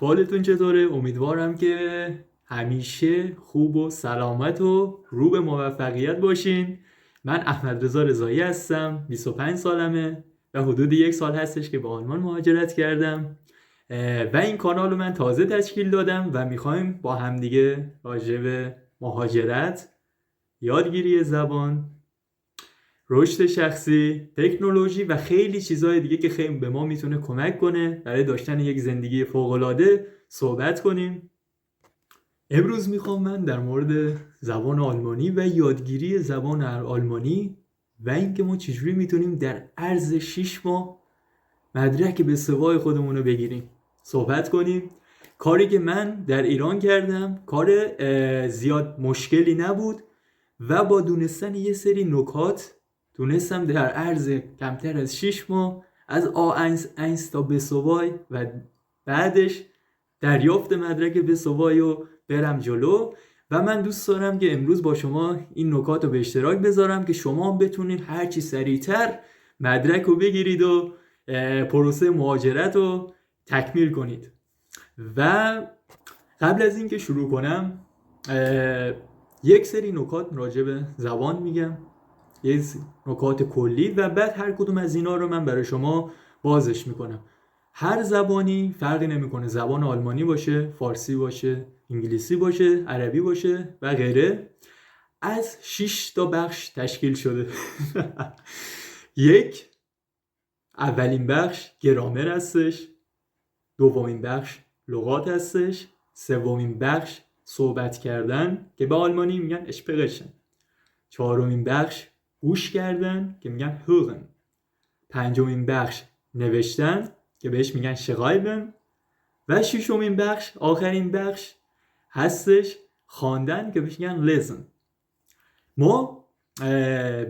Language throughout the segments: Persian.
احوالتون چطوره؟ امیدوارم که همیشه خوب و سلامت و رو به موفقیت باشین. من احمد رضا رضایی هستم، 25 سالمه و حدود 1 سال هستش که به آلمان مهاجرت کردم و این کانال رو من تازه تشکیل دادم و میخوایم با همدیگه راجع به مهاجرت، یادگیری زبان، رشد شخصی، تکنولوژی و خیلی چیزهای دیگه که خیلی به ما میتونه کمک کنه برای داشتن یک زندگی فوق‌العاده صحبت کنیم. امروز میخوام من در مورد زبان آلمانی و یادگیری زبان آلمانی و اینکه ما چجوری میتونیم در عرض 6 ماه مدرک به سوای خودمون رو بگیریم صحبت کنیم. کاری که من در ایران کردم کار زیاد مشکلی نبود و با دونستن یه سری نکات تونستم در عرض کمتر از 6 ماه از A1 تا بسوای و بعدش دریافت مدرک بسوای رو برم جلو. و من دوست دارم که امروز با شما این نکات رو به اشتراک بذارم که شما بتونید هرچی سریعتر مدرک رو بگیرید و پروسه مهاجرت رو تکمیل کنید. و قبل از اینکه شروع کنم یک سری نکات راجع به زبان میگم، یک نکات کلی، و بعد هر کدوم از اینا رو من برای شما بازش میکنم. هر زبانی فرقی نمیکنه، زبان آلمانی باشه، فارسی باشه، انگلیسی باشه، عربی باشه و غیره، از 6 تا بخش تشکیل شده. اولین بخش گرامر هستش، دومین بخش لغات هستش، سومین بخش صحبت کردن که به آلمانی میگن اشپرشن، چهارمین بخش گوش کردن که میگن hören، پنجمین بخش نوشتن که بهش میگن schreiben و ششمین بخش آخرین بخش هستش خواندن که بهش میگن lesen. ما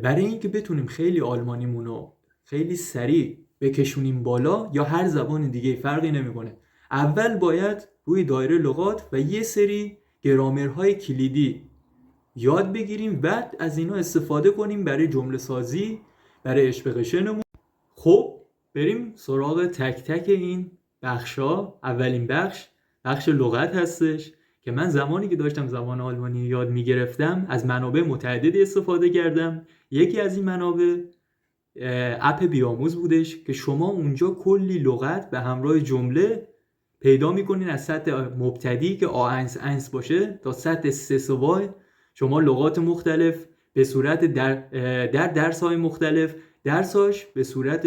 برای اینکه بتونیم خیلی آلمانیمون رو خیلی سریع بکشونیم بالا، یا هر زبان دیگه فرقی نمیکنه، اول باید روی دایره لغات و یه سری گرامرهای کلیدی یاد بگیریم و از اینا استفاده کنیم برای جمله سازی، برای اشپرشنمون. خب بریم سراغ تک تک این بخشا. اولین بخش لغت هستش که من زمانی که داشتم زبان آلمانی یاد میگرفتم از منابع متعددی استفاده کردم. یکی از این منابع اپ بیاموز بودش که شما اونجا کلی لغت به همراه جمله پیدا میکنین، از سطح مبتدی که A1 باشه تا سطح 3 سوای. شما لغات مختلف به صورت در درس‌های مختلف، درساش به صورت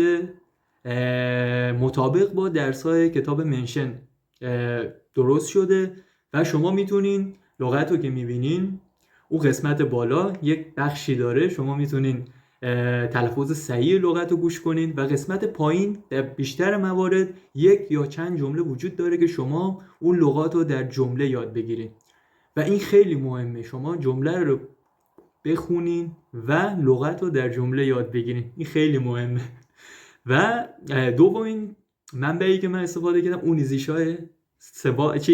مطابق با درس‌های کتاب منشن درست شده و شما میتونین لغت رو که میبینین اون قسمت بالا یک بخشی داره، شما میتونین تلفظ صحیح لغت رو گوش کنین و قسمت پایین در بیشتر موارد یک یا چند جمله وجود داره که شما اون لغات رو در جمله یاد بگیرین و این خیلی مهمه. شما جمله رو بخونین و لغت رو در جمله یاد بگیرین، این خیلی مهمه. و دومین منبعی که من استفاده کردم اونیزیشای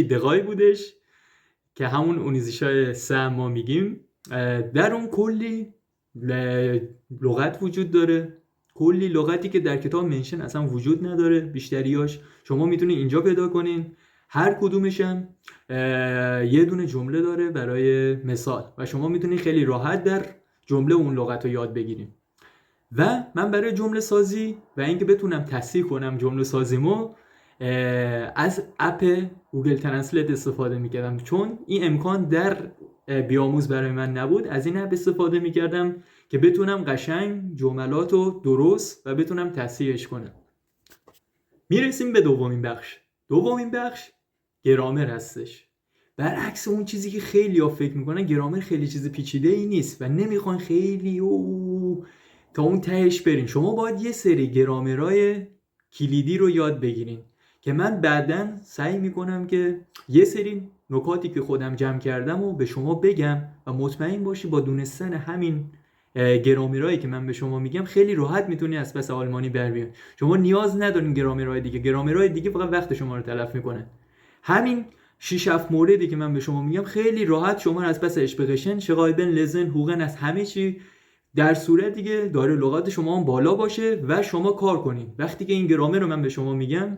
دقایی بودش که همون اونیزیشای ما میگیم. در اون کلی لغت وجود داره، کلی لغتی که در کتاب منشن اصلا وجود نداره، بیشتریاش شما میتونید اینجا پیدا کنین. هر کدومش هم یه دونه جمله داره برای مثال و شما میتونید خیلی راحت در جمله اون لغت رو یاد بگیرین. و من برای جمله سازی و اینکه بتونم تصحیح کنم جمله سازیمو از اپ گوگل ترنسلیت استفاده میکردم، چون این امکان در بیاموز برای من نبود. از این اپ استفاده میکردم که بتونم قشنگ جملات رو درست و بتونم تصحیحش کنم. میرسیم به دومین بخش گرامر هستش. برعکس اون چیزی که خیلی ها فکر میکنن، گرامر خیلی چیز پیچیده ای نیست و نمیخوان خیلی تا اون تهش برین. شما باید یه سری گرامرهای کلیدی رو یاد بگیرین که من بعداً سعی میکنم که یه سری نکاتی که خودم جمع کردم و به شما بگم و مطمئن باشی با دونستن همین گرامرهایی که من به شما میگم خیلی راحت میتونی از پس آلمانی بر بیای. شما نیاز ندارین گرامرهای دیگه فقط وقت شما رو تلف میکنه. همین 6-7 موردی که من به شما میگم خیلی راحت شما از پس اشپرشن، schreiben, lesen, hören از همه چی، در صورتی که دایره لغات شما هم بالا باشه و شما کار کنین. وقتی که این گرامر رو من به شما میگم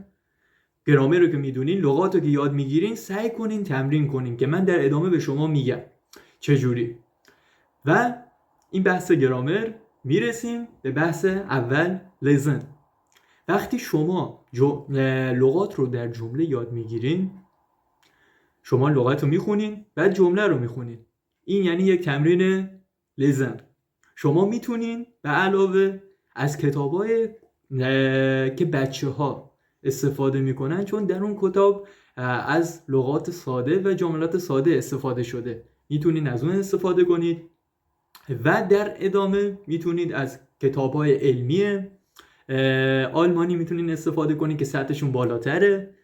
گرامر رو که میدونین، لغات رو که یاد میگیرین، سعی کنین تمرین کنین که من در ادامه به شما میگم چجوری. و این بحث گرامر میرسیم به بحث اول، لزن. وقتی شما لغات رو در جمله یاد میگیرین، شما لغت رو میخونین بعد جمله رو میخونین. این یعنی یک تمرین لزن. شما میتونین به علاوه از کتابای که بچه ها استفاده میکنن، چون در اون کتاب از لغات ساده و جملات ساده استفاده شده، میتونین از اون استفاده کنید. و در ادامه میتونید از کتاب‌های علمی آلمانی میتونین استفاده کنید که سطحشون بالاتره.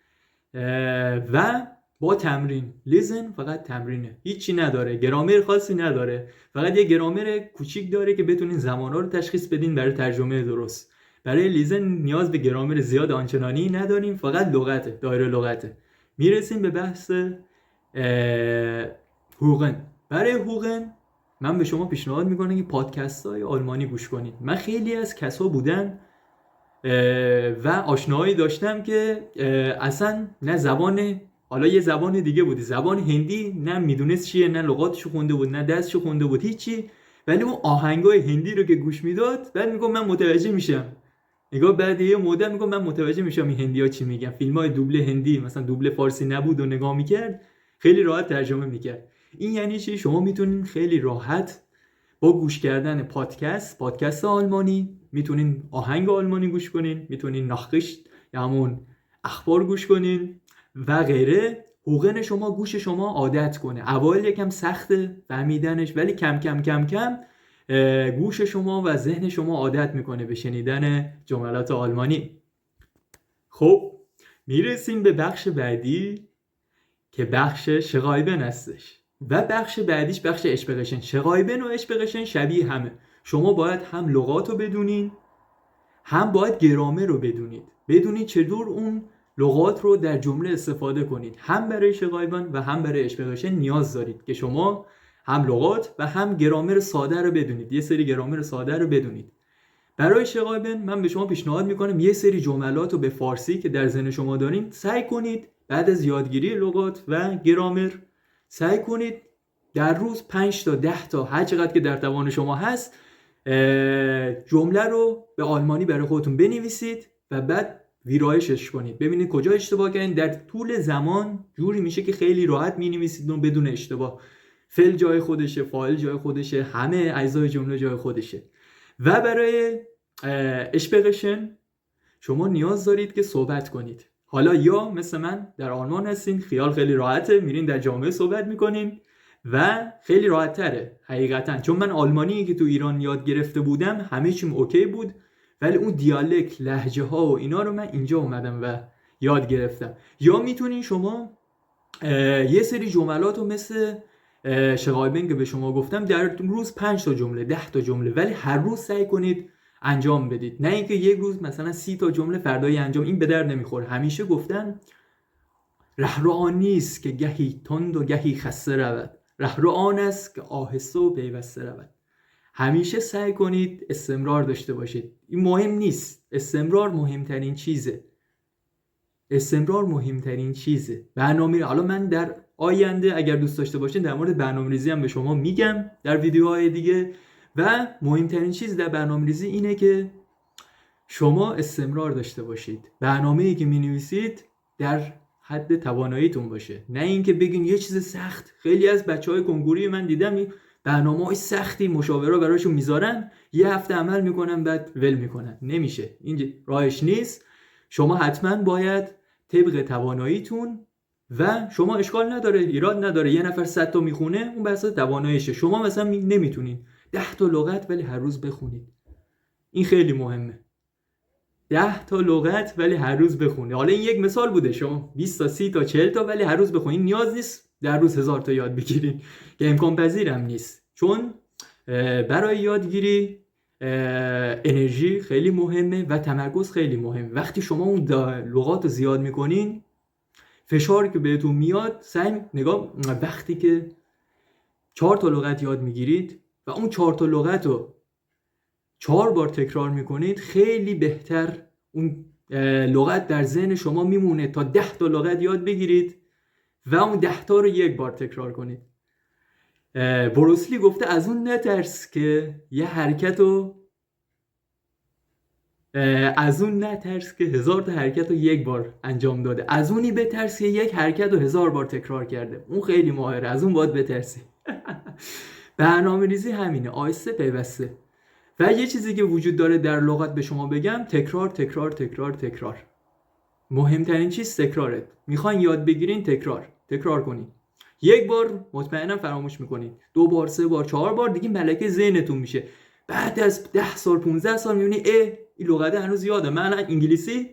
و با تمرین، لیزن فقط تمرینه، هیچی نداره، گرامر خاصی نداره، فقط یه گرامر کوچیک داره که بتونین زمان‌ها رو تشخیص بدین برای ترجمه درست. برای لیزن نیاز به گرامر زیاد آنچنانی نداریم، فقط لغته، دایره لغته. میرسیم به بحث هوگن. برای هوگن من به شما پیشنهاد میکنم که پادکست‌های آلمانی گوش کنید. من خیلی از کسا بودن و آشناهایی داشتم که اصلا نه زبان، حالا یه زبان دیگه بودی، زبان هندی، نه میدونست چیه، نه لغاتشو خونده بود، نه درسشو خونده بود، هیچی، ولی اون آهنگای هندی رو که گوش میداد بعد میگم من متوجه میشم. نگاه بعد یه مدت میگم من متوجه میشم این هندی‌ها چی میگن. فیلم‌های دوبله هندی مثلا دوبله فارسی نبود و نگاه میکرد، خیلی راحت ترجمه میکرد. این یعنی چی؟ شما میتونین خیلی راحت با گوش کردن پادکست آلمانی میتونین آهنگ آلمانی گوش کنین، میتونین ناخشت یا همون اخبار گوش کنین و غیره. هوگن شما گوش شما عادت کنه. اوایل یکم سخته فهمیدنش، ولی کم کم کم کم گوش شما و ذهن شما عادت میکنه به شنیدن جملات آلمانی. خب میرسیم به بخش بعدی که بخش شغایبن هستش و بخش بعدیش بخش اشپقشن. شغایبن و اشپقشن شبیه همه. شما باید هم لغات رو بدونین، هم باید گرامر رو بدونید چطور اون لغات رو در جمله استفاده کنید. هم برای شغایبن و هم برای اشپقشن نیاز دارید که شما هم لغات و هم گرامر ساده رو بدونید. یه سری گرامر ساده رو بدونید. برای شغایبن من به شما پیشنهاد میکنم یه سری جملات رو به فارسی که در ذهن شما دارین سعی کنید بعد از یادگیری لغات و گرامر سعی کنید در روز 5 تا 10 تا هر چقدر که در توان شما هست جمله رو به آلمانی برای خودتون بنویسید و بعد ویرایشش کنید، ببینید کجا اشتباه کردین. در طول زمان جوری میشه که خیلی راحت مینویسید و بدون اشتباه. فعل جای خودشه، فاعل جای خودشه، همه اجزای جمله جای خودشه. و برای اشپقشن شما نیاز دارید که صحبت کنید. حالا یا مثل من در آلمان هستین، خیال خیلی راحته، میرین در جامعه صحبت میکنین و خیلی راحت تره حقیقتا. چون من آلمانی که تو ایران یاد گرفته بودم همه چیم اوکی بود، ولی اون دیالکت، لهجه ها و اینا رو من اینجا اومدم و یاد گرفتم. یا میتونین شما یه سری جملات رو مثل شغایبن که به شما گفتم در روز 5 تا جمله 10 تا جمله، ولی هر روز سعی کنید انجام بدید. نه اینکه یک روز مثلا 30 تا جمله فردای انجام، این به درد نمیخوره. همیشه گفتن رهرو آن نیست که گهی تند و گهی خسته رود، رهرو آن است که آهسته و پیوسته رود. همیشه سعی کنید استمرار داشته باشید. این مهم نیست، استمرار مهمترین چیزه. برنامه، حالا من در آینده اگر دوست داشته باشین در مورد برنامه‌ریزی هم به شما میگم در ویدیوهای دیگه. و مهمترین چیز در برنامه‌ریزی اینه که شما استمرار داشته باشید. برنامه‌ای که می‌نویسید در حد تواناییتون باشه، نه اینکه بگین یه چیز سخت. خیلی از بچهای کنکوری من دیدم برنامه‌های سختی مشاوره براشون میذارن، یه هفته عمل میکنن بعد ول میکنن. نمیشه، این راهش نیست. شما حتما باید طبق تواناییتون، و شما اشکال نداره، ایراد نداره یه نفر 100 تا میخونه، اون بحث تواناییشه. شما مثلا نمیتونین 10 تا لغت ولی هر روز بخونید، این خیلی مهمه. 10 تا لغت ولی هر روز بخونید. حالا این یک مثال بوده، شما 20 تا 30 تا 40 تا ولی هر روز بخونید. نیاز نیست در روز 1000 تا یاد بگیرید که امکان پذیرم نیست، چون برای یادگیری انرژی خیلی مهمه و تمرکز خیلی مهمه. وقتی شما اون لغات رو زیاد میکنین، فشاری که بهتون میاد، وقتی که 4 تا لغت یاد میگیرید و اون 4 تا لغت رو 4 بار تکرار میکنید، خیلی بهتر اون لغت در ذهن شما میمونه تا 10 تا لغت یاد بگیرید و اون 10 تا رو یک بار تکرار کنید. بروسلی گفته از اون نترس که یه حرکت رو از اون نترس که 1000 تا حرکت رو یک بار انجام داده، از اونی بترس که یک حرکت رو 1000 بار تکرار کرده. اون خیلی ماهره، از اون باید بترسی. برنامه‌ریزی همینه، آهسته پیوسته. و یه چیزی که وجود داره در لغت به شما بگم، تکرار تکرار تکرار تکرار. مهمترین چیز تکراره. میخواین یاد بگیرین تکرار کنین. یک بار مطمئنم فراموش میکنید، 2 بار 3 بار 4 بار دیگه ملکه ذهنتون میشه. بعد از 10 سال 15 سال میبینی این لغت هنوز یادم. من انگلیسی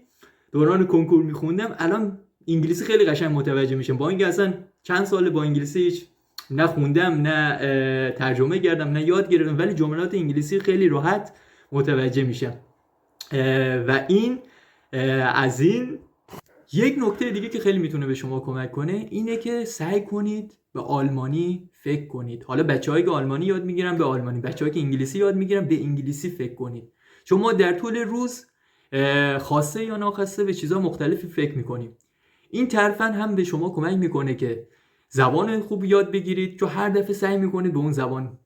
دوران کنکور میخوندم، الان انگلیسی خیلی قشنگ متوجه میشم، با اینکه اصلا چند سال با انگلیسی هیچ نه خوندم نه ترجمه کردم نه یاد گرفتم، ولی جملات انگلیسی خیلی راحت متوجه میشم. و این از این یک نکته دیگه که خیلی میتونه به شما کمک کنه اینه که سعی کنید به آلمانی فکر کنید. حالا بچه‌هایی که آلمانی یاد میگیرن به آلمانی، بچه‌هایی که انگلیسی یاد میگیرن به انگلیسی فکر کنید. چون ما در طول روز خواسته یا ناخواسته به چیزها مختلفی فکر میکنیم. این طرفاً هم به شما کمک میکنه که زبان خوب یاد بگیرید، چون هر دفعه سعی میکنید به اون زبان،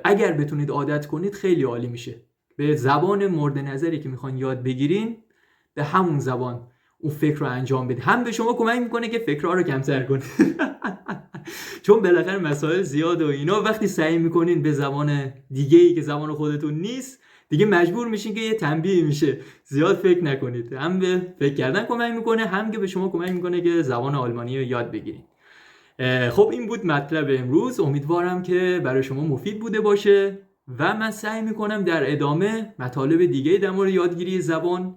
اگر بتونید عادت کنید خیلی عالی میشه. به زبان مورد نظری که میخوان یاد بگیرین به همون زبان اون فکر رو انجام بدید. هم به شما کمک میکنه که فکرها رو کمتر کنید چون بالاخره مسائل زیاد و اینا، وقتی سعی میکنین به زبان دیگه‌ای که زبان خودتون نیست دیگه مجبور میشین که یه تنبیه میشه زیاد فکر نکنید. هم به فکر کردن کمک میکنه، هم که به شما کمک میکنه که زبان آلمانی رو یاد بگیرید. خب این بود مطلب امروز، امیدوارم که برای شما مفید بوده باشه و من سعی میکنم در ادامه مطالب دیگه در مورد یادگیری زبان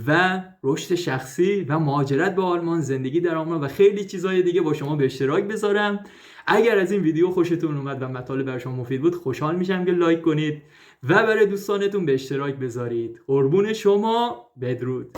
و رشد شخصی و مهاجرت به آلمان، زندگی در آلمان و خیلی چیزهای دیگه با شما به اشتراک بذارم. اگر از این ویدیو خوشتون اومد و مطالب برای شما مفید بود خوشحال میشم که لایک کنید و برای دوستانتون به اشتراک بذارید. قربون شما، بدرود.